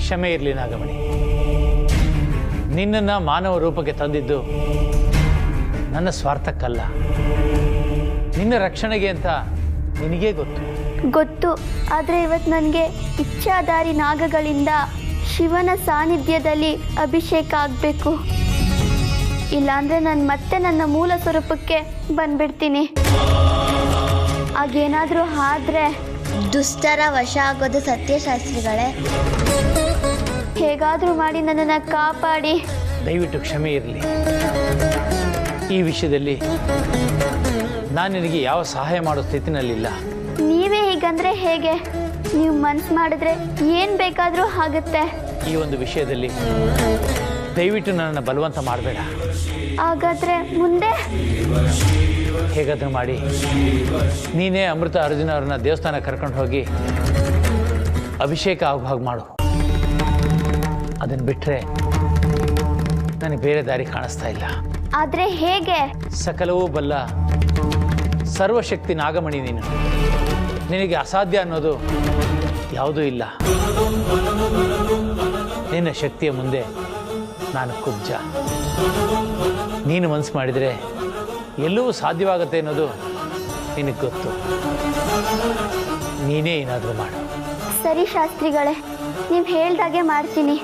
ಕ್ಷಮೆ ಇರಲಿ ನಾಗಮಣಿ. ನಿನ್ನನ್ನು ಮಾನವ ರೂಪಕ್ಕೆ ತಂದಿದ್ದು ನನ್ನ ಸ್ವಾರ್ಥಕ್ಕಲ್ಲ, ನಿನ್ನ ರಕ್ಷಣೆಗೆ ಅಂತ ನಿನಗೇ ಗೊತ್ತು. ಆದರೆ ಇವತ್ತು ನನಗೆ ಇಚ್ಛಾಧಾರಿ ನಾಗಗಳಿಂದ ಶಿವನ ಸಾನ್ನಿಧ್ಯದಲ್ಲಿ ಅಭಿಷೇಕ ಆಗಬೇಕು. ಇಲ್ಲಾಂದರೆ ನಾನು ಮತ್ತೆ ನನ್ನ ಮೂಲ ಸ್ವರೂಪಕ್ಕೆ ಬಂದ್ಬಿಡ್ತೀನಿ. ಹಾಗೇನಾದರೂ ಆದ್ರೆ ದುಷ್ಟರ ವಶ ಆಗೋದು ಸತ್ಯಶಾಸ್ತ್ರಿಗಳೇ. ಹೇಗಾದರೂ ಮಾಡಿ ನನ್ನನ್ನು ಕಾಪಾಡಿ. ದಯವಿಟ್ಟು ಕ್ಷಮೆ ಇರಲಿ. ಈ ವಿಷಯದಲ್ಲಿ ನಾನು ನಿನಗೆ ಯಾವ ಸಹಾಯ ಮಾಡೋ ಸ್ಥಿತಿನಲ್ಲಿಲ್ಲ. ನೀವೇ ಹೀಗಂದ್ರೆ ಹೇಗೆ? ನೀವು ಮನಸ್ಸು ಮಾಡಿದ್ರೆ ಏನು ಬೇಕಾದರೂ ಆಗುತ್ತೆ. ಈ ಒಂದು ವಿಷಯದಲ್ಲಿ ದಯವಿಟ್ಟು ನನ್ನನ್ನು ಬಲವಂತ ಮಾಡಬೇಡ. ಹಾಗಾದರೆ ಮುಂದೆ ಹೇಗಾದರೂ ಮಾಡಿ ನೀನೇ ಅಮೃತ ಅರ್ಜುನ ಅವ್ರನ್ನ ದೇವಸ್ಥಾನ ಕರ್ಕೊಂಡು ಹೋಗಿ ಅಭಿಷೇಕ ಆಗೋ ಹಾಗೆ ಮಾಡು. ಅದನ್ನು ಬಿಟ್ಟರೆ ನನಗೆ ಬೇರೆ ದಾರಿ ಕಾಣಿಸ್ತಾ ಇಲ್ಲ. ಆದರೆ ಹೇಗೆ? ಸಕಲವೂ ಬಲ್ಲ ಸರ್ವಶಕ್ತಿ ನಾಗಮಣಿ ನೀನು. ನಿನಗೆ ಅಸಾಧ್ಯ ಅನ್ನೋದು ಯಾವುದೂ ಇಲ್ಲ. ನಿನ್ನ ಶಕ್ತಿಯ ಮುಂದೆ ನಾನು ಕುಬ್ಜ. ನೀನು ಮನಸ್ಸು ಮಾಡಿದರೆ ಎಲ್ಲವೂ ಸಾಧ್ಯವಾಗುತ್ತೆ ಅನ್ನೋದು ನಿನಗೆ ಗೊತ್ತು. ನೀನೇ ಏನಾದರೂ ಮಾಡು. ಸರಿ ಶಾಸ್ತ್ರಿಗಳೇ, ನೀವು ಹೇಳ್ದಾಗೆ ಮಾಡ್ತೀನಿ.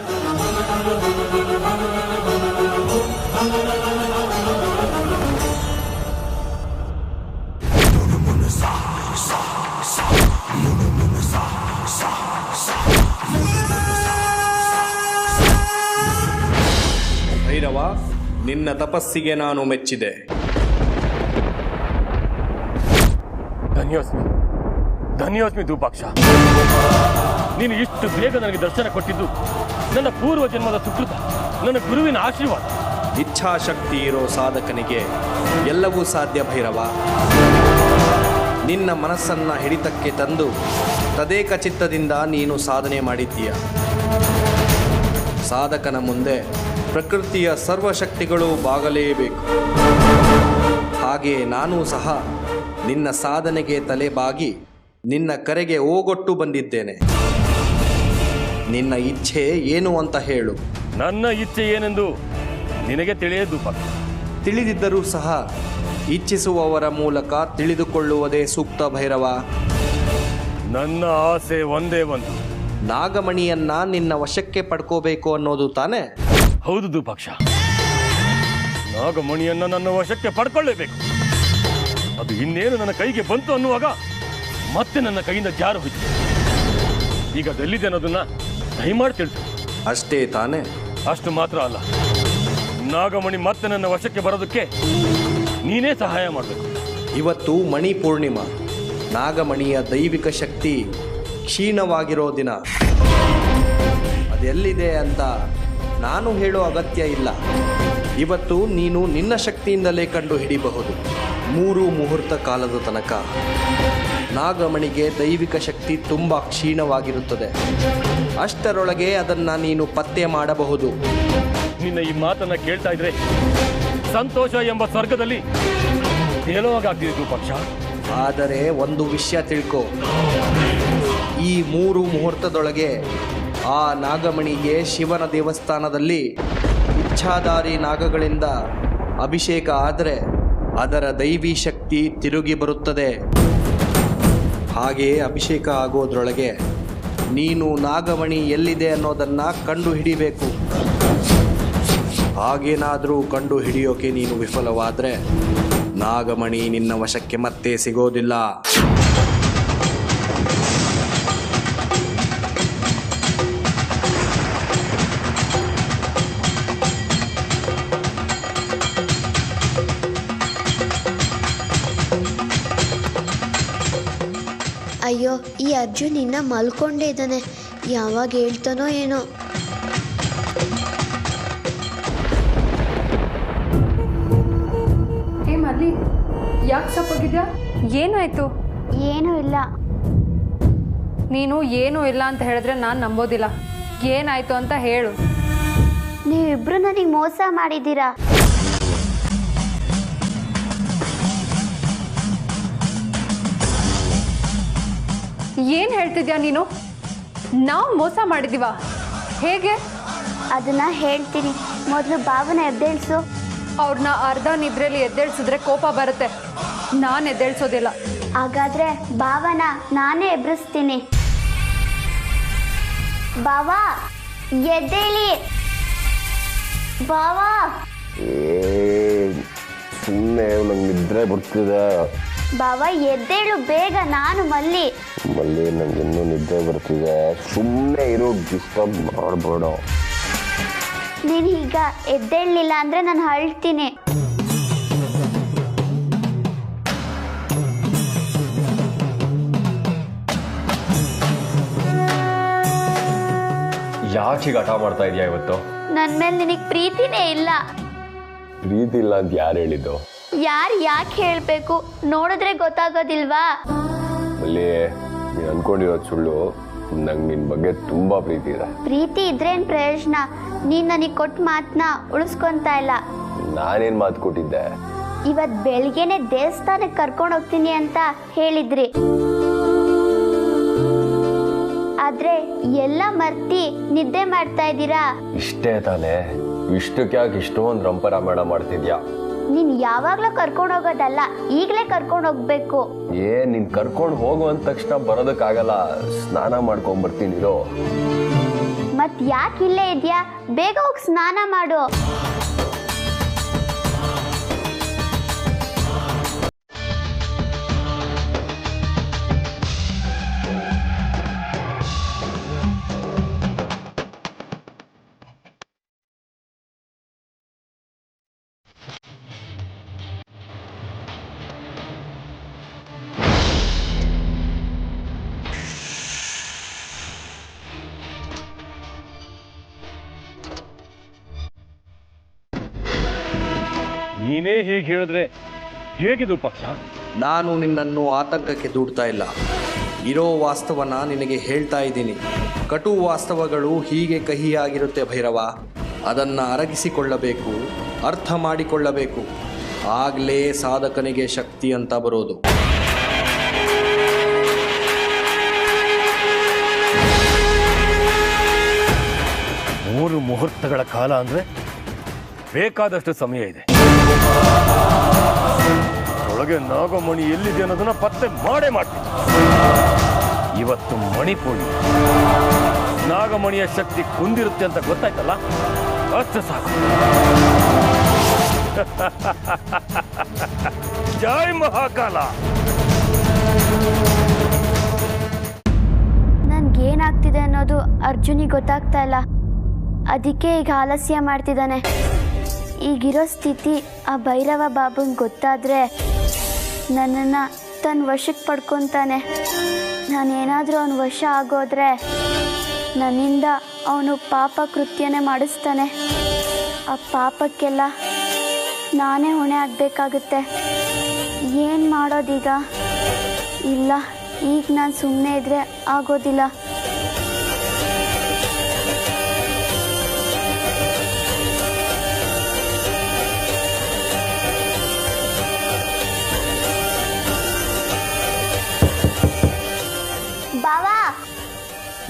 ಭೈರವ, ನಿನ್ನ ತಪಸ್ಸಿಗೆ ನಾನು ಮೆಚ್ಚಿದೆ. ಧನ್ಯೋಸ್ಮಿ, ಧನ್ಯೋಸ್ಮಿ ಧೂಪಾಕ್ಷ. ನೀನು ಇಷ್ಟು ಬೇಗ ನನಗೆ ದರ್ಶನ ಕೊಟ್ಟಿದ್ದು ನನ್ನ ಪೂರ್ವ ಜನ್ಮದ ಸುಕೃತ, ನನ್ನ ಗುರುವಿನ ಆಶೀರ್ವಾದ. ಇಚ್ಛಾಶಕ್ತಿ ಇರೋ ಸಾಧಕನಿಗೆ ಎಲ್ಲವೂ ಸಾಧ್ಯ ಭೈರವ. ನಿನ್ನ ಮನಸ್ಸನ್ನ ಹಿಡಿತಕ್ಕೆ ತಂದು ತದೇಕ ಚಿತ್ತದಿಂದ ನೀನು ಸಾಧನೆ ಮಾಡಿದ್ದೀಯ. ಸಾಧಕನ ಮುಂದೆ ಪ್ರಕೃತಿಯ ಸರ್ವಶಕ್ತಿಗಳು ಬಾಗಲೇಬೇಕು. ಹಾಗೆ ನಾನೂ ಸಹ ನಿನ್ನ ಸಾಧನೆಗೆ ತಲೆಬಾಗಿ ನಿನ್ನ ಕರೆಗೆ ಓಗೊಟ್ಟು ಬಂದಿದ್ದೇನೆ. ನಿನ್ನ ಇಚ್ಛೆ ಏನು ಅಂತ ಹೇಳು. ನನ್ನ ಇಚ್ಛೆ ಏನೆಂದು ನಿನಗೆ ತಿಳಿಯದು. ತಿಳಿದಿದ್ದರೂ ಸಹ ಇಚ್ಛಿಸುವವರ ಮೂಲಕ ತಿಳಿದುಕೊಳ್ಳುವುದೇ ಸೂಕ್ತ ಭೈರವ. ನನ್ನ ಆಸೆ ಒಂದೇ ಒಂದು, ನಾಗಮಣಿಯನ್ನ ನಿನ್ನ ವಶಕ್ಕೆ ಪಡ್ಕೋಬೇಕು ಅನ್ನೋದು ತಾನೇ? ಹೌದು ಧೂಪಾಕ್ಷ. ನಾಗಮಣಿಯನ್ನ ನನ್ನ ವಶಕ್ಕೆ ಪಡ್ಕೊಳ್ಳೇಬೇಕು. ಅದು ಇನ್ನೇನು ನನ್ನ ಕೈಗೆ ಬಂತು ಅನ್ನುವಾಗ ಮತ್ತೆ ನನ್ನ ಕೈಯಿಂದ ಜಾರು ಹೋಯ್ತು. ಈಗ ಅದೆಲ್ಲಿದೆ ಅನ್ನೋದನ್ನ ದಯಮಾಡಿ ತಿಳಿಸು. ಅಷ್ಟೇ ತಾನೇ? ಅಷ್ಟು ಮಾತ್ರ ಅಲ್ಲ, ನಾಗಮಣಿ ಮತ್ತೆ ನನ್ನ ವಶಕ್ಕೆ ಬರೋದಕ್ಕೆ ನೀನೇ ಸಹಾಯ ಮಾಡಬೇಕು. ಇವತ್ತು ಮಣಿ ಪೂರ್ಣಿಮಾ. ನಾಗಮಣಿಯ ದೈವಿಕ ಶಕ್ತಿ ಕ್ಷೀಣವಾಗಿರೋ ದಿನ. ಅದೆಲ್ಲಿದೆ ಅಂತ ನಾನು ಹೇಳೋ ಅಗತ್ಯ ಇಲ್ಲ. ಇವತ್ತು ನೀನು ನಿನ್ನ ಶಕ್ತಿಯಿಂದಲೇ ಕಂಡು ಹಿಡಿಬಹುದು. 3 ಮುಹೂರ್ತ ಕಾಲದ ತನಕ ನಾಗಮಣಿಗೆ ದೈವಿಕ ಶಕ್ತಿ ತುಂಬ ಕ್ಷೀಣವಾಗಿರುತ್ತದೆ. ಅಷ್ಟರೊಳಗೆ ಅದನ್ನು ನೀನು ಪತ್ತೆ ಮಾಡಬಹುದು. ನಿನ್ನ ಈ ಮಾತನ್ನ ಕೇಳ್ತಾ ಇದ್ರೆ ಸಂತೋಷ ಎಂಬ ಸ್ವರ್ಗದಲ್ಲಿ ತೇಲುವಾಗ್ತಿದೆ ಧೂಪಾಕ್ಷ. ಆದರೆ ಒಂದು ವಿಷಯ ತಿಳ್ಕೊ, ಈ 3 ಮುಹೂರ್ತದೊಳಗೆ ಆ ನಾಗಮಣಿಗೆ ಶಿವನ ದೇವಸ್ಥಾನದಲ್ಲಿ ಇಚ್ಛಾಧಾರಿ ನಾಗಗಳಿಂದ ಅಭಿಷೇಕ ಆದರೆ ಅದರ ದೈವಿ ಶಕ್ತಿ ತಿರುಗಿ ಬರುತ್ತದೆ. ಹಾಗೆಯೇ ಅಭಿಷೇಕ ಆಗೋದ್ರೊಳಗೆ ನೀನು ನಾಗಮಣಿ ಎಲ್ಲಿದೆ ಅನ್ನೋದನ್ನು ಕಂಡು ಹಿಡಿಬೇಕು. ಹಾಗೇನಾದರೂ ಕಂಡು ಹಿಡಿಯೋಕೆ ನೀನು ವಿಫಲವಾದರೆ ನಾಗಮಣಿ ನಿನ್ನ ವಶಕ್ಕೆ ಮತ್ತೆ ಸಿಗೋದಿಲ್ಲ. ಅಯ್ಯೋ, ಈ ಅರ್ಜುನ್ ಇನ್ನ ಮಲ್ಕೊಂಡೇ ಇದ್ದಾನೆ. ಯಾವಾಗ ಹೇಳ್ತಾನೋ ಏನೋ. ಹೇ ಮಲ್ಲಿ, ಯಾಕೆ ಸಪ್ಪಗಿದ್ಯಾ? ಏನಾಯ್ತು? ಏನೂ ಇಲ್ಲ. ನೀನು ಏನೂ ಇಲ್ಲ ಅಂತ ಹೇಳಿದ್ರೆ ನಾನು ನಂಬೋದಿಲ್ಲ. ಏನಾಯ್ತು ಅಂತ ಹೇಳು. ನೀವಿಬ್ರು ನನಗೆ ಮೋಸ ಮಾಡಿದ್ದೀರಾ. ಏನು ಹೇಳ್ತಿದ್ಯಾ ನೀನು? ನಾವು ಮೋಸ ಮಾಡಿದೀವ? ಹೇಗೆ? ಅದನ್ನ ಹೇಳ್ತೀನಿ, ಮೊದಲು ಬಾವನ ಎದ್ದೇಳ್ಸು. ಅವ್ರನ್ನ ಅರ್ಧ ನಿದ್ರೆಯಲ್ಲಿ ಎದ್ದೇಳ್ಸಿದ್ರೆ ಕೋಪ ಬರುತ್ತೆ. ನಾನು ಎದ್ದೇಳ್ಸೋದಿಲ್ಲ. ಹಾಗಾದ್ರೆ ಬಾವನ ನಾನೇ ಎಬ್ಬಿಸ್ತೀನಿ. ಬಾವಾ ಎದ್ದೇಳಿ. ಬಾವಾ ಸುಮ್ಮನೆ ನಂಗೆ ನಿದ್ರೆ ಬರ್ತಿದೆ. ಬಾವಾ ಎದ್ದೇಳು ಬೇಗ. ನಾನು ಮಲ್ಲಿ ನಂಗೆ ಇನ್ನೂ ನಿದ್ದೆ ಬರ್ತಿದೆ. ಸುಮ್ಮನೆ ಇರೋ, ಡಿಸ್ಟರ್ಬ್ ಮಾಡಬೇಡ. ನೀನು ಈಗ ಎದ್ದೇಳಲಿಲ್ಲ ಅಂದ್ರೆ ನಾನು ಅಳ್ತೀನಿ. ಯಾಕೆ ಹೀಗೆ ಹಠ ಮಾಡ್ತಾ ಇದೆಯಾ ಇವತ್ತು? ನನ್ನ ಮೇಲೆ ನಿನಗೆ ಪ್ರೀತಿನೇ ಇಲ್ಲ. ಪ್ರೀತಿ ಇಲ್ಲ ಅಂತ ಯಾರು ಹೇಳಿದ್ದು? ಯಾಕೆ ಹೇಳಬೇಕು? ನೋಡಿದ್ರೆ ಗೊತ್ತಾಗೋದಿಲ್ವಾ? ಅಲ್ಲಿ ನೀನು ಅನ್ಕೊಂಡಿರೋದು ಸುಳ್ಳು. ನಂಗೆ ನಿನ್ನ ಬಗ್ಗೆ ತುಂಬ ಪ್ರೀತಿ ಇದೆ. ಪ್ರೀತಿ ಇದ್ರೇನು ಪ್ರಯೋಜನ? ನೀನು ನನಗೆ ಕೊಟ್ಟ ಮಾತನ್ನ ಉಳಿಸ್ಕೊಂತಾ ಇಲ್ಲ. ನಾನೇನು ಮಾತು ಕೊಟ್ಟಿದ್ದೆ? ಇವತ್ತು ಬೆಳಿಗ್ಗೆನೆ ದೇವಸ್ಥಾನಕ್ಕೆ ಕರ್ಕೊಂಡು ಹೋಗ್ತೀನಿ ಅಂತ ಹೇಳಿದ್ರಿ. ಆದ್ರೆ ಎಲ್ಲ ಮರ್ತಿ ನಿದ್ದೆ ಮಾಡ್ತಾ ಇದ್ದೀರಾ. ಇಷ್ಟೇ ತಾನೇ? ಇಷ್ಟಕ್ಕೆ ಯಾಕೆ ಇಷ್ಟೊಂದು ರಂಪರಾಮಾಯಣ ಮಾಡ್ತಿದ್ಯಾ? ನೀನ್ ಯಾವಾಗ್ಲೂ ಕರ್ಕೊಂಡು ಹೋಗೋದಲ್ಲ, ಈಗಲೇ ಕರ್ಕೊಂಡು ಹೋಗ್ಬೇಕು. ನೀನ್ ಕರ್ಕೊಂಡು ಹೋಗು ಅಂದ ತಕ್ಷಣ ಬರೋದಕ್ಕಾಗಲ್ಲ. ಸ್ನಾನ ಮಾಡ್ಕೊಂಡ್ ಬರ್ತೀನಿರೋ. ಮತ್ ಯಾಕೆ ಇಲ್ಲೇ ಇದ್ಯಾ? ಬೇಗ ಹೋಗಿ ಸ್ನಾನ ಮಾಡು. ನೀನೇ ಹೇಗೆ ಹೇಳಿದ್ರೆ ಹೇಗಿದು ಪಕ್ಷ? ನಾನು ನಿನ್ನನ್ನು ಆತಂಕಕ್ಕೆ ದೂಡ್ತಾ ಇಲ್ಲ. ಇರೋ ವಾಸ್ತವನ ನಿನಗೆ ಹೇಳ್ತಾ ಇದ್ದೀನಿ. ಕಟು ವಾಸ್ತವಗಳು ಹೀಗೆ ಕಹಿಯಾಗಿರುತ್ತೆ ಭೈರವ. ಅದನ್ನು ಅರಗಿಸಿಕೊಳ್ಳಬೇಕು, ಅರ್ಥ ಮಾಡಿಕೊಳ್ಳಬೇಕು. ಆಗಲೇ ಸಾಧಕನಿಗೆ ಶಕ್ತಿ ಅಂತ ಬರೋದು. ಮೂರು ಮುಹೂರ್ತಗಳ ಕಾಲ ಅಂದ್ರೆ ಬೇಕಾದಷ್ಟು ಸಮಯ ಇದೆ. ಒಳಗೆ ನಾಗಮಣಿ ಎಲ್ಲಿದೆ ಅನ್ನೋದನ್ನ ಪತ್ತೆ ಮಾಡೇ ಮಾಡ್ತೀನಿ. ಇವತ್ತು ಮಣಿಪೂರ್ಣಿ. ನಾಗಮಣಿಯ ಶಕ್ತಿ ಕುಂದಿರುತ್ತೆ ಅಂತ ಗೊತ್ತಾಯ್ತಲ್ಲ, ಅಷ್ಟು ಸಾಕು. ಜೈ ಮಹಾಕಾಲ. ನನ್ಗೇನಾಗ್ತಿದೆ ಅನ್ನೋದು ಅರ್ಜುನಿಗೆ ಗೊತ್ತಾಗ್ತಾ ಇಲ್ಲ. ಅದಕ್ಕೆ ಈಗ ಆಲಸ್ಯ ಮಾಡ್ತಿದ್ದಾನೆ. ಈಗಿರೋ ಸ್ಥಿತಿ ಆ ಭೈರವ ಬಾಬುಂಗೆ ಗೊತ್ತಾದರೆ ನನ್ನನ್ನು ತನ್ನ ವಶಕ್ಕೆ ಪಡ್ಕೊತಾನೆ. ನಾನೇನಾದರೂ ಅವನ ವಶ ಆಗೋದ್ರೆ ನನ್ನಿಂದ ಅವನು ಪಾಪ ಕೃತ್ಯನೇ ಮಾಡಿಸ್ತಾನೆ. ಆ ಪಾಪಕ್ಕೆಲ್ಲ ನಾನೇ ಹೊಣೆ ಆಗಬೇಕಾಗುತ್ತೆ. ಏನು ಮಾಡೋದೀಗ? ಇಲ್ಲ, ಈಗ ನಾನು ಸುಮ್ಮನೆ ಇದ್ದರೆ ಆಗೋದಿಲ್ಲ.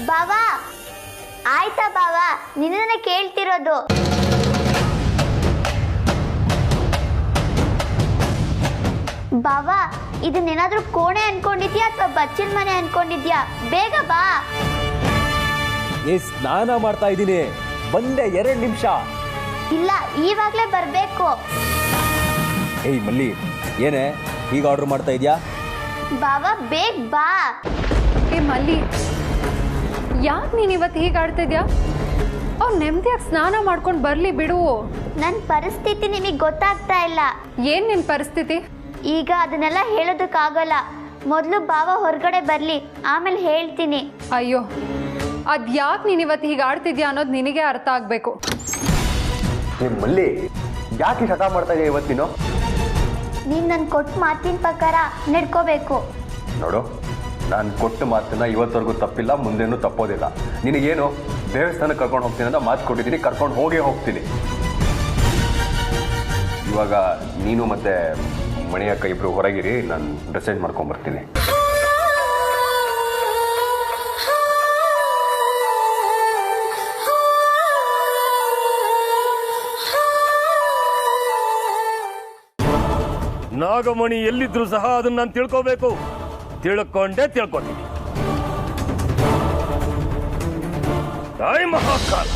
ಬಾವಾ, ಆಯ್ತಾ ಬಾವಾ? ನಿನ್ನನ್ನೇ ಕೇಳ್ತಿರೋದು. ಬಾವಾ, ಇದನ್ನೇನಾದ್ರೂ ಕೋಣೆ ಅನ್ಕೊಂಡಿದ್ಯಾ ಅಥವಾ ಬಚ್ಚಿನ ಮನೆ ಅನ್ಕೊಂಡಿದ್ಯಾ? ಬೇಗ ಬಾ. ಸ್ನಾನ ಮಾಡ್ತಾ ಇದ್ದೀನಿ, ಬಂದೆ 2 ನಿಮಿಷ. ಇಲ್ಲ, ಈವಾಗ್ಲೇ ಬರ್ಬೇಕು. ಏಯ್ ಮಲ್ಲಿ, ಏನೇ ಈಗ ಆರ್ಡರ್ ಮಾಡ್ತಾ ಇದೀಯಾ? ಬಾವಾ ಬೇಗ ಬಾ. ಏ ಮಲ್ಲಿ, ಯಾಕೆ ನೀನು ಇವತ್ತು ಹೀಗೆ ಆಡ್ತಿದ್ಯಾ? ಅವ್ನು ನೆಮ್ಮದಿಯಾಗಿ ಸ್ನಾನ ಮಾಡ್ಕೊಂಡು ಬರಲಿ ಬಿಡು. ನನ್ನ ಪರಿಸ್ಥಿತಿ ನಿಮಗೆ ಗೊತ್ತಾಗ್ತಾ ಇಲ್ಲ. ಏನು ನಿನ್ನ ಪರಿಸ್ಥಿತಿ? ಈಗ ಅದನ್ನೆಲ್ಲ ಹೇಳೋದಕ್ಕಾಗಲ್ಲ. ಮೊದಲು ಬಾವ ಹೊರಗಡೆ ಬರಲಿ, ಆಮೇಲೆ ಹೇಳ್ತೀನಿ. ಅಯ್ಯೋ, ಅದು ಯಾಕೆ ನೀನು ಇವತ್ತು ಹೀಗೆ ಆಡ್ತಿದ್ಯಾ ಅನ್ನೋದು ನಿನಗೆ ಅರ್ಥ ಆಗಬೇಕು. ಮಲ್ಲಿ, ಯಾಕೆ ಹಠ ಮಾಡ್ತಾ ಇದೆಯಾ ಇವತ್ತು ನೀನು? ನೀನು ನನ್ನ ಕೊಟ್ಟ ಮಾತಿನ ಪ್ರಕಾರ ನಡ್ಕೋಬೇಕು. ನೋಡು, ನಾನು ಕೊಟ್ಟ ಮಾತನ್ನ ಇವತ್ತವರೆಗೂ ತಪ್ಪಿಲ್ಲ, ಮುಂದೇನು ತಪ್ಪೋದಿಲ್ಲ. ನಿನಗೇನು ದೇವಸ್ಥಾನಕ್ಕೆ ಕರ್ಕೊಂಡು ಹೋಗ್ತೀನಿ ಅಂತ ಮಾತು ಕೊಟ್ಟಿದ್ದೀನಿ, ಕರ್ಕೊಂಡು ಹೋಗೇ ಹೋಗ್ತೀನಿ. ಇವಾಗ ನೀನು ಮತ್ತೆ ಮಣಿಯಕ್ಕ ಇಬ್ರು ಹೊರಗಿರಿ, ನಾನು ಡ್ರೆಸ್ ಚೇಂಜ್ ಮಾಡ್ಕೊಂಡ್ಬರ್ತೀನಿ. ನಾಗಮಣಿ ಎಲ್ಲಿದ್ರು ಸಹ ಅದನ್ನ ನಾನು ತಿಳ್ಕೋಬೇಕು. ತಿಳ್ಕೊತೀನಿ. ತಾಯಿ ಮಹಾಕಾಲ,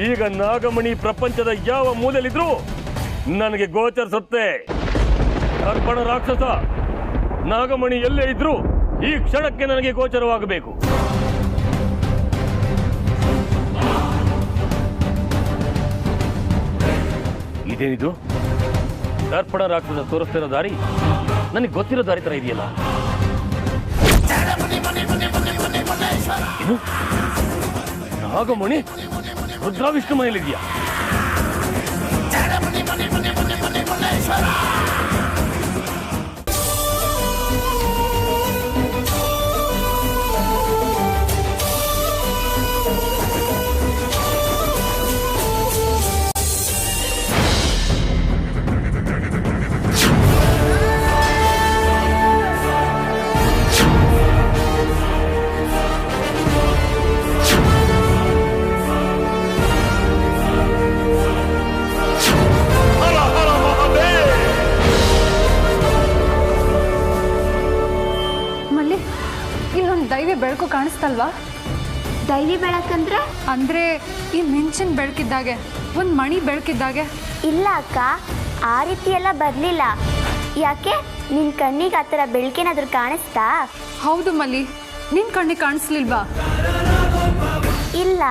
ಈಗ ನಾಗಮಣಿ ಪ್ರಪಂಚದ ಯಾವ ಮೂಲೆಯಲ್ಲಿದ್ರು ನನಗೆ ಗೋಚರಿಸುತ್ತೆ. ಅರ್ಪಣ ರಾಕ್ಷಸ, ನಾಗಮಣಿ ಎಲ್ಲೇ ಇದ್ರು ಈ ಕ್ಷಣಕ್ಕೆ ನನಗೆ ಗೋಚರವಾಗಬೇಕು. ಇದೇನಿದು? ಅರ್ಪಣ ರಾಕ್ಷಸ ತೋರಿಸ್ತಿರೋ ದಾರಿ ನನಗೆ ಗೊತ್ತಿರೋ ದಾರಿ ತರ ಇದೆಯಲ್ಲ. ಇದು ನಾಗಮಣಿ ರುದ್ರ ವಿಷ್ಣು ಮನೆಯಲ್ಲಿದೆಯಾ? ದೈವಿ ಬೆಳಕು ಕಾಣಿಸ್ತಲ್ವಾ? ದೈವಿ ಬೆಳಕಂದ್ರೆ? ಅಂದ್ರೆ ಈ ಮಿಂಚಿನ ಬೆಳಕಿದ್ದಾಗೆ, ಒಂದು ಮಣಿ ಬೆಳಕಿದ್ದಾಗೆ. ಇಲ್ಲ ಅಕ್ಕ, ಆ ರೀತಿ ಎಲ್ಲ ಬರಲಿಲ್ಲ. ಯಾಕೆ ನಿನ್ನ ಕಣ್ಣಿಗೆ ಆ ಥರ ಬೆಳಕೇನಾದ್ರೂ ಕಾಣಿಸ್ತಾ? ಹೌದು ಮಲ್ಲಿ, ನಿನ್ನ ಕಣ್ಣಿಗೆ ಕಾಣಿಸ್ಲಿಲ್ವಾ? ಇಲ್ಲ.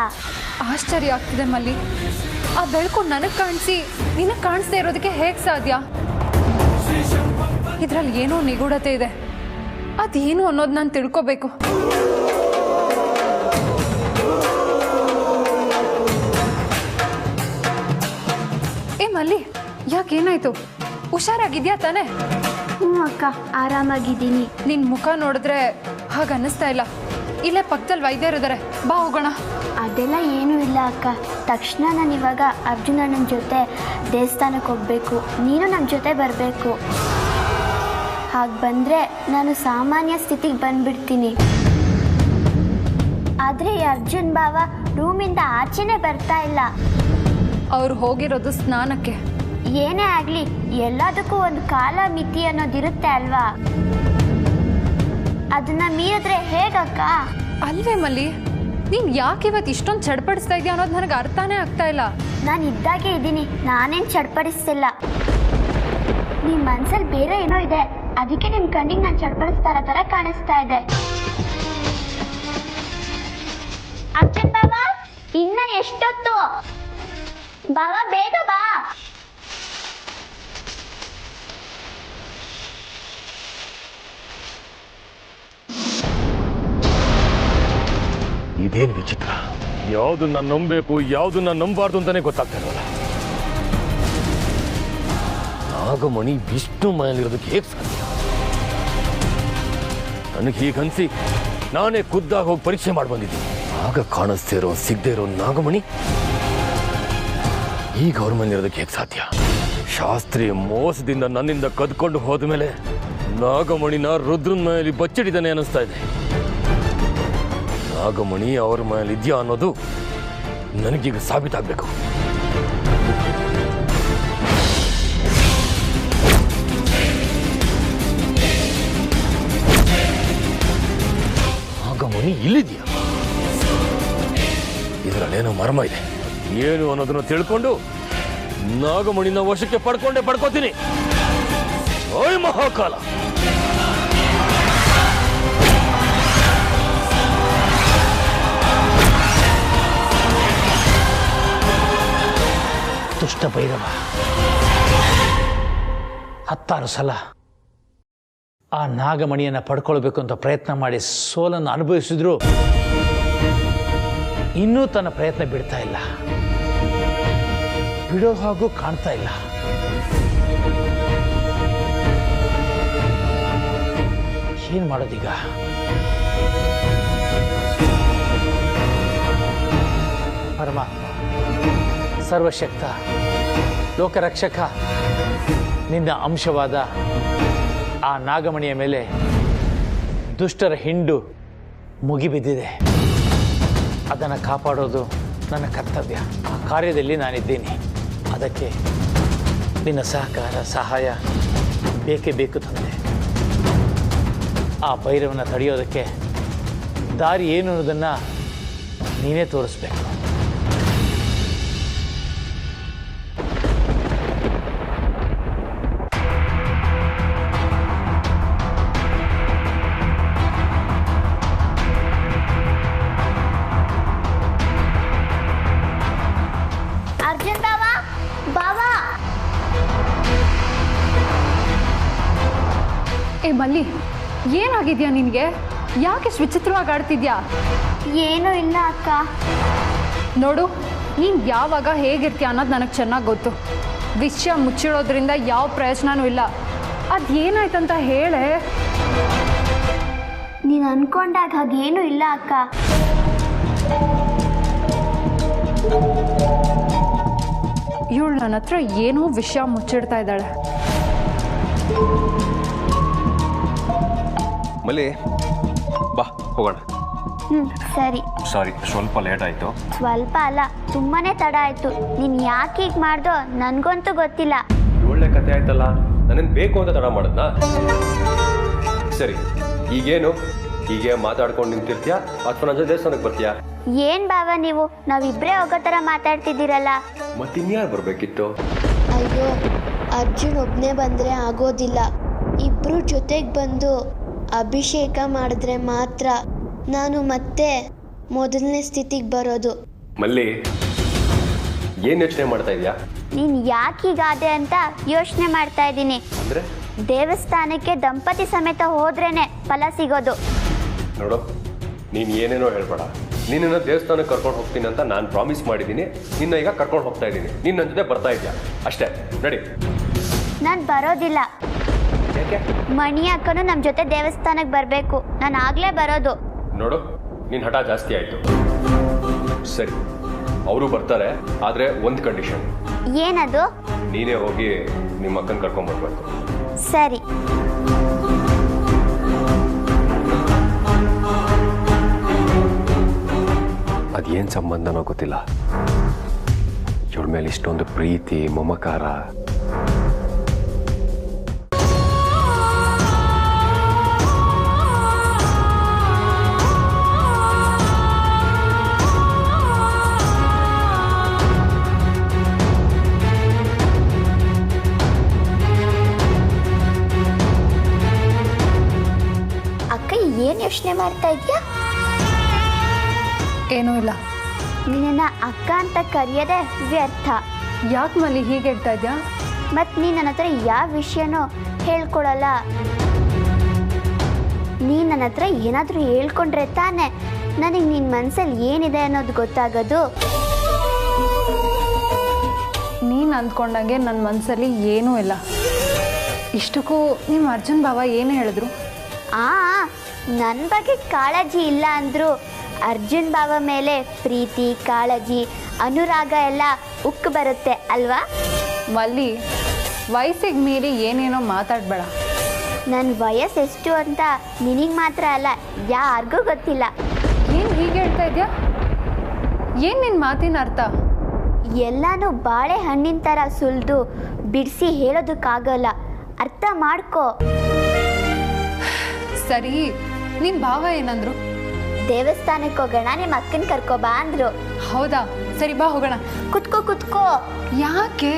ಆಶ್ಚರ್ಯ ಆಗ್ತಿದೆ ಮಲ್ಲಿ, ಆ ಬೆಳಕು ನನಗೆ ಕಾಣಿಸಿ ನಿನಗೆ ಕಾಣಿಸ್ದೇ ಇರೋದಕ್ಕೆ ಹೇಗೆ ಸಾಧ್ಯ? ಇದರಲ್ಲಿ ಏನೋ ನಿಗೂಢತೆ ಇದೆ. ಅದೇನು ಅನ್ನೋದು ನಾನು ತಿಳ್ಕೋಬೇಕು. ಏ ಮಲ್ಲಿ, ಯಾಕೇನಾಯ್ತು? ಹುಷಾರಾಗಿದ್ಯಾ ತಾನೆ? ಹ್ಞೂ ಅಕ್ಕ, ಆರಾಮಾಗಿದ್ದೀನಿ. ನಿನ್ನ ಮುಖ ನೋಡಿದ್ರೆ ಹಾಗೆ ಅನ್ನಿಸ್ತಾ ಇಲ್ಲ. ಇಲ್ಲೇ ಪಕ್ಕದಲ್ಲಿ ವೈದ್ಯರಿದ್ದಾರೆ, ಬಾ ಹೋಗೋಣ. ಅದೆಲ್ಲ ಏನೂ ಇಲ್ಲ ಅಕ್ಕ. ತಕ್ಷಣ ನಾನು ಇವಾಗ ಅರ್ಜುನ ನನ್ನ ಜೊತೆ ದೇವಸ್ಥಾನಕ್ಕೆ ಹೋಗಬೇಕು. ನೀನು ನಮ್ಮ ಜೊತೆ ಬರಬೇಕು. ಹಾಗೆ ಬಂದರೆ ನಾನು ಸಾಮಾನ್ಯ ಸ್ಥಿತಿಗೆ ಬಂದ್ಬಿಡ್ತೀನಿ. ಆದರೆ ಈ ಅರ್ಜುನ್ ಬಾವ ರೂಮಿಂದ ಆಚೆನೇ ಬರ್ತಾ ಇಲ್ಲ. ಅವ್ರು ಹೋಗಿರೋದು ಸ್ನಾನಕ್ಕೆ. ಏನೇ ಆಗಲಿ, ಎಲ್ಲದಕ್ಕೂ ಒಂದು ಕಾಲ ಮಿತಿ ಅನ್ನೋದಿರುತ್ತೆ ಅಲ್ವಾ? ಅದನ್ನ ಮೀರಿದ್ರೆ ಹೇಗಕ್ಕ? ಅಲ್ವೇ ಮಲ್ಲಿ, ನೀನು ಯಾಕೆ ಇವತ್ತು ಇಷ್ಟೊಂದು ಚಡ್ಪಡಿಸ್ತಾ ಇದೆಯಾ ಅನ್ನೋದು ನನಗೆ ಅರ್ಥನೇ ಆಗ್ತಾ ಇಲ್ಲ. ನಾನು ಇದ್ದಾಗೆ ಇದ್ದೀನಿ, ನಾನೇನು ಚಡ್ಪಡಿಸ್ತಿಲ್ಲ. ನಿಮ್ಮ ಮನ್ಸಲ್ಲಿ ಬೇರೆ ಏನೋ ಇದೆ, ಅದಕ್ಕೆ ನಿಮ್ಮ ಕಣ್ಣಿಗೆ ನಾನು ಚಡ್ಪಡಿಸ್ತಾ ಇರೋ ಥರ ಕಾಣಿಸ್ತಾ ಇದೆ. ಅರ್ಜುನ್ ಬಾವ, ಇನ್ನ ಎಷ್ಟೊತ್ತು? ಬಾವ ಬೇಗ ಬಾ. ಇದೇನು ವಿಚಿತ್ರ, ಯಾವುದನ್ನ ನಂಬಬೇಕು ಯಾವುದನ್ನ ನಂಬಾರ್ದು ಅಂತಾನೆ ಗೊತ್ತಾಗ್ತಾ ಇರೋಲ್ಲ. ನಾಗಮಣಿ ವಿಷ್ಣು ಮನೆಯಲ್ಲಿರೋದಕ್ಕೆ ಹೇಗೆ ಸಾಧ್ಯ? ನನಗೆ ಹೀಗನ್ಸಿ ನಾನೇ ಖುದ್ದಾಗಿ ಹೋಗಿ ಪರೀಕ್ಷೆ ಮಾಡಿ ಬಂದಿದ್ದೀನಿ. ಆಗ ಕಾಣಿಸ್ದೇ ಇರೋ ಸಿಗದೆ ಇರೋ ನಾಗಮಣಿ ಈಗ ಅವ್ರ ಮನೆಯಿರೋದಕ್ಕೆ ಹೇಗೆ ಸಾಧ್ಯ? ಶಾಸ್ತ್ರಿ ಮೋಸದಿಂದ ನನ್ನಿಂದ ಕದ್ಕೊಂಡು ಹೋದ ಮೇಲೆ ನಾಗಮಣಿನ ರುದ್ರನ ಮನೆಯಲ್ಲಿ ಬಚ್ಚಿಡಿದಾನೆ ಅನ್ನಿಸ್ತಾ ಇದೆ. ನಾಗಮಣಿ ಅವ್ರ ಮನೇಲಿ ಇದೆಯಾ ಅನ್ನೋದು ನನಗೀಗ ಸಾಬೀತಾಗಬೇಕು. ನಾಗಮಣಿ ಇಲ್ಲಿದೆಯಾ? ಇದರಲ್ಲೇನೋ ಮರ್ಮ ಇದೆ. ಏನು ಅನ್ನೋದನ್ನ ತಿಳ್ಕೊಂಡು ನಾಗಮಣಿನ ವಶಕ್ಕೆ ಪಡ್ಕೋತೀನಿ. ಓಯ್ ಮಹಾಕಾಲ! ದುಷ್ಟ ಭೈರವ 10 ಸಲ ಆ ನಾಗಮಣಿಯನ್ನು ಪಡ್ಕೊಳ್ಬೇಕು ಅಂತ ಪ್ರಯತ್ನ ಮಾಡಿ ಸೋಲನ್ನು ಅನುಭವಿಸಿದ್ರು ಇನ್ನೂ ತನ್ನ ಪ್ರಯತ್ನ ಬಿಡ್ತಾ ಇಲ್ಲ, ಬಿಡೋ ಹಾಗೂ ಕಾಣ್ತಾ ಇಲ್ಲ. ಏನ್ ಮಾಡೋದೀಗ? ಪರಮಾತ್ಮ, ಸರ್ವಶಕ್ತ, ಲೋಕರಕ್ಷಕ, ನಿನ್ನ ಅಂಶವಾದ ಆ ನಾಗಮಣಿಯ ಮೇಲೆ ದುಷ್ಟರ ಹಿಂಡು ಮುಗಿಬಿದ್ದಿದೆ. ಅದನ್ನು ಕಾಪಾಡೋದು ನನ್ನ ಕರ್ತವ್ಯ. ಆ ಕಾರ್ಯದಲ್ಲಿ ನಾನಿದ್ದೀನಿ. ಅದಕ್ಕೆ ನಿನ್ನ ಸಹಕಾರ ಸಹಾಯ ಬೇಕೇ ಬೇಕು ತಂದೆ. ಆ ಭೈರವನ ತಡೆಯೋದಕ್ಕೆ ದಾರಿ ಏನು ಅನ್ನೋದನ್ನು ನೀನೇ ತೋರಿಸ್ಬೇಕು. ಅರ್ಜುನ್ ಬಾವಾ, ಬಾವಾ. ಏ ಮಲ್ಲಿ, ಏನಾಗಿದ್ಯಾ ನಿನಗೆ? ಯಾಕೆ ವಿಚಿತ್ರವಾಗಿ ಆಡ್ತಿದ್ಯಾ? ಏನೂ ಇಲ್ಲ ಅಕ್ಕ. ನೋಡು, ನೀನು ಯಾವಾಗ ಹೇಗಿರ್ತೀಯ ಅನ್ನೋದು ನನಗೆ ಚೆನ್ನಾಗಿ ಗೊತ್ತು. ವಿಷಯ ಮುಚ್ಚಿಡೋದ್ರಿಂದ ಯಾವ ಪ್ರಯೋಜನವೂ ಇಲ್ಲ. ಅದೇನಾಯ್ತಂತ ಹೇಳೆ. ನೀನು ಅನ್ಕೊಂಡಾಗ ಹಾಗೇನೂ ಇಲ್ಲ ಅಕ್ಕ. ಇವಳು ನನ್ನ ಹತ್ರ ಏನೋ ವಿಷಯ ಮುಚ್ಚಿಡ್ತಾ ಇದ್ದಾಳೆ. ಮಲ್ಲಿ ಬಾ ಹೋಗೋಣ. ಸರಿ. ಸಾರಿ, ಸ್ವಲ್ಪ ಲೇಟ್ ಆಯಿತು. ಸ್ವಲ್ಪ ಅಲ್ಲ, ತುಂಬಾನೇ ತಡ ಆಯ್ತು. ನೀನು ಯಾಕೆ ಹೀಗೆ ಮಾಡ್ದೋ ನನಗಂತೂ ಗೊತ್ತಿಲ್ಲ. ಒಳ್ಳೆ ಕತೆ ಆಯ್ತಲ್ಲ, ನನ್ನನ್ನು ಬೇಕು ಅಂತ ತಡ ಮಾಡಿದ್ನಾ? ಸರಿ, ಈಗೇನು? ಹೀಗೆ ಮಾತಾಡ್ಕೊಂಡು ನಿಂತಿರ್ತೀಯಾ ಅಥವಾ ನನ್ನ ಜೊತೆ ದೇವಸ್ಥಾನಕ್ಕೆ ಬರ್ತೀಯಾ? ಏನ್ ಬಾವ ನೀವು, ನಾವಿಬ್ರೇ ಹೋಗೋ ಥರ ಮಾತಾಡ್ತಿದ್ದೀರಲ್ಲ. ಮತ್ತಿನ್ಯಾರು ಬರಬೇಕಿತ್ತು? ಅಯ್ಯೋ, ಅರ್ಜುನ್ ಒಬ್ಬನೇ ಬಂದರೆ ಆಗೋದಿಲ್ಲ. ಇಬ್ಬರು ಜೊತೆಗೆ ಬಂದು ಅಭಿಷೇಕ ಮಾಡಿದ್ರೆ ಮಾತ್ರ ನಾನು ಮತ್ತೆ ಮೊದಲನೇ ಸ್ಥಿತಿಗೆ ಬರೋದು. ಮಲ್ಲಿ, ಏನು ಯೋಚನೆ ಮಾಡ್ತಾ ಇದೆಯಾ? ನೀನು ಯಾಕೆ ಹೀಗಾದೆ ಅಂತ ಯೋಚನೆ ಮಾಡ್ತಾ ಇದ್ದೀನಿ. ಅಂದರೆ ದೇವಸ್ಥಾನಕ್ಕೆ ದಂಪತಿ ಸಮೇತ ಹೋದ್ರೇನೆ ಫಲ ಸಿಗೋದು. ನೋಡು, ನೀನು ಏನೇನೋ ಹೇಳ್ಬೇಡ. ನಿನ್ನನ್ನು ದೇವಸ್ಥಾನಕ್ಕೆ ಕರ್ಕೊಂಡು ಹೋಗ್ತೀನಿ ಅಂತ ನಾನು ಪ್ರಾಮಿಸ್ ಮಾಡಿದ್ದೀನಿ. ನಿನ್ನ ಈಗ ಕರ್ಕೊಂಡು ಹೋಗ್ತಾ ಇದ್ದೀನಿ. ನೀನು ನನ್ನ ಜೊತೆ ಬರ್ತಾ ಇದೆಯಾ ಅಷ್ಟೇ. ನಡಿ. ನಾನು ಬರೋದಿಲ್ಲ. ಯಾಕೆ? ಮಣಿ ಅಕ್ಕನು ನಮ್ಮ ಜೊತೆ ದೇವಸ್ಥಾನಕ್ಕೆ ಬರಬೇಕು. ನಾನು ಆಗಲೇ ಬರೋದು. ನೋಡು, ನಿನ್ನ ಹಠ ಜಾಸ್ತಿ ಆಯಿತು. ಸರಿ, ಅವರು ಬರ್ತಾರೆ, ಆದರೆ ಒಂದು ಕಂಡೀಷನ್. ಏನದು? ನೀನೇ ಹೋಗಿ ನಿಮ್ಮ ಅಕ್ಕನ ಕರ್ಕೊಂಡ್ಬರ್ಬೇಕು. ಸರಿ. ಅದೇನು ಸಂಬಂಧನೋ ಗೊತ್ತಿಲ್ಲ. ಇವಳ ಮೇಲೆ ಇಷ್ಟೊಂದು ಪ್ರೀತಿ ಮಮಕಾರ. ಅಕ್ಕ, ಏನು ಯೋಚನೆ ಮಾಡ್ತಾ ಇದೆಯಾ? ಏನೂ ಇಲ್ಲ. ನಿನ್ನ ಅಕ್ಕ ಅಂತ ಕರೆಯೋದೇ ವ್ಯರ್ಥ. ಯಾಕೆ ಮಲ್ಲಿ ಹೀಗೆ ಹೇಳ್ತಾ ಇದ್ಯಾ? ಮತ್ತು ನೀನು ನನ್ನ ಹತ್ರ ಯಾವ ವಿಷಯನೂ ಹೇಳ್ಕೊಡಲ್ಲ. ನೀನು ನನ್ನ ಹತ್ರ ಏನಾದರೂ ಹೇಳ್ಕೊಂಡ್ರೆ ತಾನೇ ನನಗೆ ನಿನ್ನ ಮನಸ್ಸಲ್ಲಿ ಏನಿದೆ ಅನ್ನೋದು ಗೊತ್ತಾಗೋದು. ನೀನು ಅಂದ್ಕೊಂಡಂಗೆ ನನ್ನ ಮನಸ್ಸಲ್ಲಿ ಏನೂ ಇಲ್ಲ. ಇಷ್ಟಕ್ಕೂ ನಿಮ್ಮ ಅರ್ಜುನ್ ಬಾವ ಏನು ಹೇಳಿದ್ರು? ನನ್ನ ಬಗ್ಗೆ ಕಾಳಜಿ ಇಲ್ಲ ಅಂದರು. ಅರ್ಜುನ್ ಬಾವ ಮೇಲೆ ಪ್ರೀತಿ, ಕಾಳಜಿ, ಅನುರಾಗ ಎಲ್ಲ ಉಕ್ಕು ಬರುತ್ತೆ ಅಲ್ವಾ? ಮಲ್ಲಿ, ವಯಸ್ಸಿಗೆ ಮೀರಿ ಏನೇನೋ ಮಾತಾಡಬೇಡ. ನನ್ನ ವಯಸ್ಸು ಎಷ್ಟು ಅಂತ ನಿನಗೆ ಮಾತ್ರ ಅಲ್ಲ, ಯಾರಿಗೂ ಗೊತ್ತಿಲ್ಲ. ಏನು ಹೀಗೆ ಹೇಳ್ತಾ ಇದೆಯಾ? ಏನು ನಿನ್ನ ಮಾತಿನ ಅರ್ಥ? ಎಲ್ಲನೂ ಬಾಳೆಹಣ್ಣಿನ ಥರ ಸುಲಿದು ಬಿಡಿಸಿ ಹೇಳೋದಕ್ಕಾಗಲ್ಲ. ಅರ್ಥ ಮಾಡ್ಕೋ. ಸರಿ, ನಿನ್ನ ಭಾವ ಏನಂದ್ರು? ದೇವಸ್ಥಾನಕ್ಕೆ ಹೋಗೋಣ, ನಿಮ್ಮ ಅಕ್ಕನ ಕರ್ಕೊಬಾ ಅಂದ್ರು. ಹೌದಾ? ಸರಿ, ಬಾ ಹೋಗೋಣ. ಕುತ್ಕೋ. ಯಾಕೆ?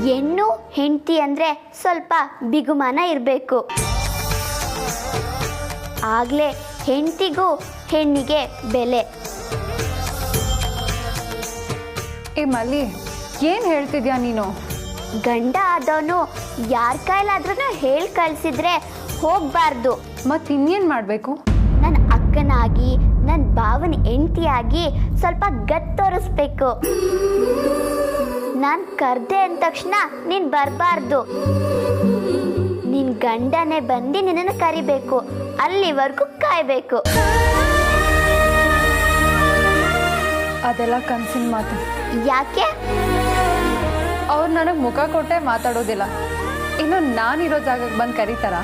ಹೆಣ್ಣು ಹೆಂಡತಿ ಅಂದರೆ ಸ್ವಲ್ಪ ಬಿಗುಮಾನ ಇರಬೇಕು. ಆಗಲೇ ಹೆಂಡತಿಗೂ ಹೆಣ್ಣಿಗೆ ಬೆಲೆ. ಏ ಮಲ್ಲಿ, ಏನು ಹೇಳ್ತಿದ್ಯಾ ನೀನು? ಗಂಡ ಆದವನು ಯಾರ ಕೈಲಾದ್ರೂ ಹೇಳಿ ಕಳಿಸಿದ್ರೆ ಹೋಗಬಾರ್ದು. ಮತ್ತೆ ಇನ್ನೇನು ಮಾಡಬೇಕು? ನನ್ನ ಅಕ್ಕನಾಗಿ, ನನ್ನ ಭಾವನ ಹೆಂಡತಿಯಾಗಿ ಸ್ವಲ್ಪ ಗತ್ತು ತೋರಿಸ್ಬೇಕು. ನಾನು ಕರ್ದೆ ಅಂದ ತಕ್ಷಣ ನೀನು ಬರಬಾರ್ದು. ನಿನ್ನ ಗಂಡನೇ ಬಂದು ನಿನ್ನನ್ನು ಕರಿಬೇಕು. ಅಲ್ಲಿವರೆಗೂ ಕಾಯಬೇಕು. ಅದೆಲ್ಲ ಕನಸಿನ ಮಾತು. ಯಾಕೆ? ಅವ್ರು ನನಗೆ ಮುಖ ಕೊಟ್ಟೆ ಮಾತಾಡೋದಿಲ್ಲ. ಇನ್ನು ನಾನಿರೋ ಜಾಗಕ್ಕೆ ಬಂದು ಕರೀತಾರಾ?